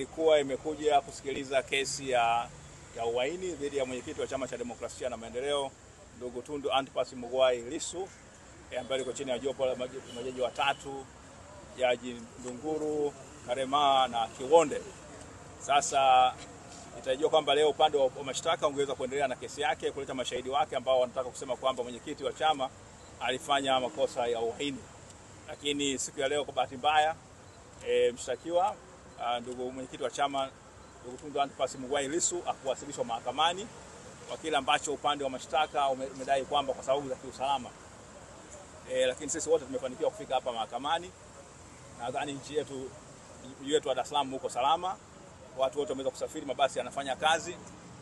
Ilikuwa imekuja kusikiliza kesi ya uhaini dhidi ya mwenyekiti wa Chama cha Demokrasia na Maendeleo ndugu Tundu Antipas Mughwai Lissu, ambaye liko chini ya jopo la majaji watatu, Jaji Ndunguru, Karema na Kiwonde. Sasa itajua kwamba leo upande wa mashtaka ungeweza kuendelea na kesi yake, kuleta mashahidi wake ambao wanataka kusema kwamba mwenyekiti wa chama alifanya makosa ya uhaini. Lakini siku ya leo kwa bahati mbaya mshtakiwa ndugu mwenyekiti wa chama ndugu Tundu Antipas Mughwai Lissu akuwasilishwa mahakamani kwa kile ambacho upande wa mashtaka umedai kwamba kwa sababu za kiusalama. Lakini sisi wote tumefanikiwa kufika hapa mahakamani. Nadhani nchi yetu wa Dar es Salaam huko salama. Watu wote wameweza kusafiri, mabasi yanafanya kazi.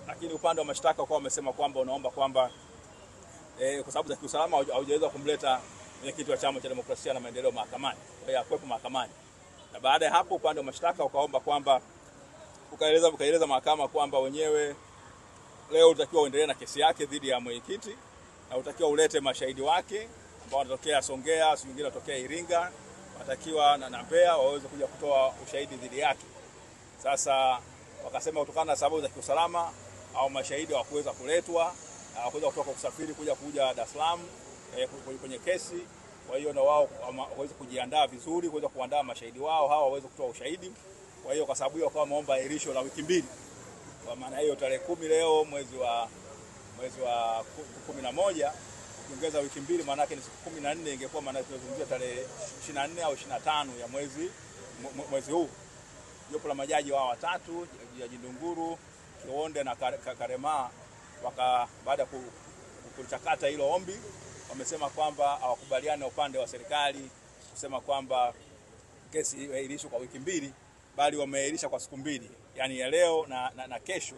Lakini upande wa mashtaka kwa wamesema kwamba unaomba kwamba kwa sababu za kiusalama haujaweza kumleta mwenyekiti wa Chama cha Demokrasia na Maendeleo mahakamani. Kwa hiyo akwepo mahakamani. Na baada ya hapo upande wa mashtaka ukaomba kwamba ukaeleza mahakama kwamba wenyewe leo utakiwa uendelee na kesi yake dhidi ya mwenyekiti na utakiwa ulete mashahidi wake ambao wanatokea Songea, wengine wanatokea Iringa, watakiwa na Mbeya waweze kuja kutoa ushahidi dhidi yake. Sasa wakasema kutokana na sababu za kiusalama au mashahidi hawakuweza kuletwa, hawakuweza kutoka kusafiri kuja Dar es Salaam kwenye kesi. Kwa hiyo na wao waweze kujiandaa vizuri, kuweza kuandaa mashahidi wao hawa waweze kutoa ushahidi. Kwa hiyo kwa sababu hiyo kwa maomba ahirisho la wiki mbili. Kwa maana hiyo tarehe 10 leo mwezi wa 11 ukiongeza wiki mbili maana yake ni siku 14, ingekuwa maana tunazungumzia tarehe 24 au 25 ya mwezi huu. Jopo la majaji wao watatu, Jaji Ndunguru, Kiwonde na Karema, baada ya kuchakata hilo ombi wamesema kwamba hawakubaliani na upande wa serikali kusema kwamba kesi iahirishwe kwa wiki mbili, bali wameahirisha kwa siku mbili, yani ya leo na kesho,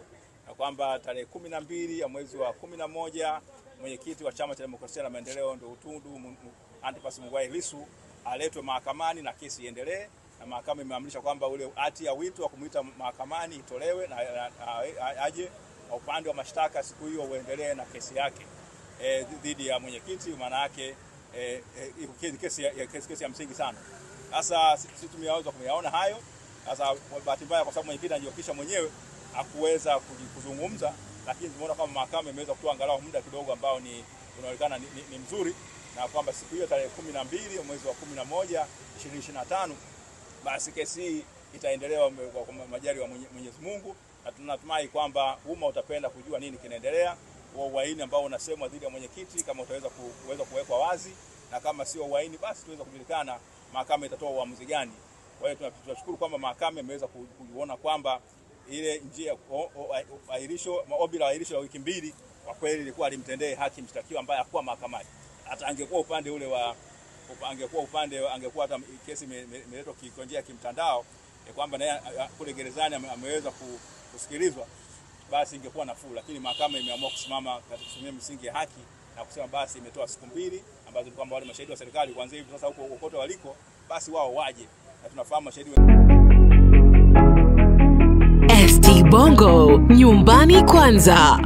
na kwamba tarehe 12 ya mwezi wa 11 mwenyekiti wa Chama cha Demokrasia na Maendeleo ndio Tundu Antipas Mughwai Lissu aletwe mahakamani na kesi iendelee. Na mahakama imeamrisha kwamba ule hati ya wito wa kumuita mahakamani itolewe na aje upande wa mashtaka siku hiyo uendelee na kesi yake dhidi ya mwenyekiti. Maana yake kesi ya msingi sana. Sasa sisi tumeweza kuyaona hayo. Sasa bahati mbaya kwa sababu mwenyekiti anajiokisha mwenyewe hakuweza kuzungumza, lakini tumeona kama mahakama imeweza kutoa angalau muda kidogo ambao unaonekana ni mzuri, na kwamba siku hiyo tarehe 12 mwezi wa 11 2025 basi kesi hii itaendelewa kwa majaliwa wa Mwenyezi Mungu, na tunatumai kwamba umma utapenda kujua nini kinaendelea. Uhaini ambao unasemwa dhidi ya mwenyekiti kama utaweza kuwekwa wazi, na kama sio uhaini basi tuweza kujulikana mahakama itatoa uamuzi gani. Kwa hiyo tunashukuru kwamba mahakama imeweza kuona kwamba ile njia ombi la ahirisho la wiki mbili kwa kweli ilikuwa alimtendee haki mshtakiwa ambaye hakuwa mahakamani. Hata angekuwa upande ule angekuwa hata kesi imeletwa kwa njia ya kimtandao kwamba naye kule gerezani ameweza kusikilizwa, basi ingekuwa nafuu. Lakini mahakama imeamua kusimama katika kusimamia misingi ya haki na kusema basi imetoa siku mbili ambazo ni kwamba wale mashahidi wa serikali kuanzia hivi sasa huko kokote waliko basi wao waje, na tunafahamu mashahidi ST Bongo, nyumbani kwanza.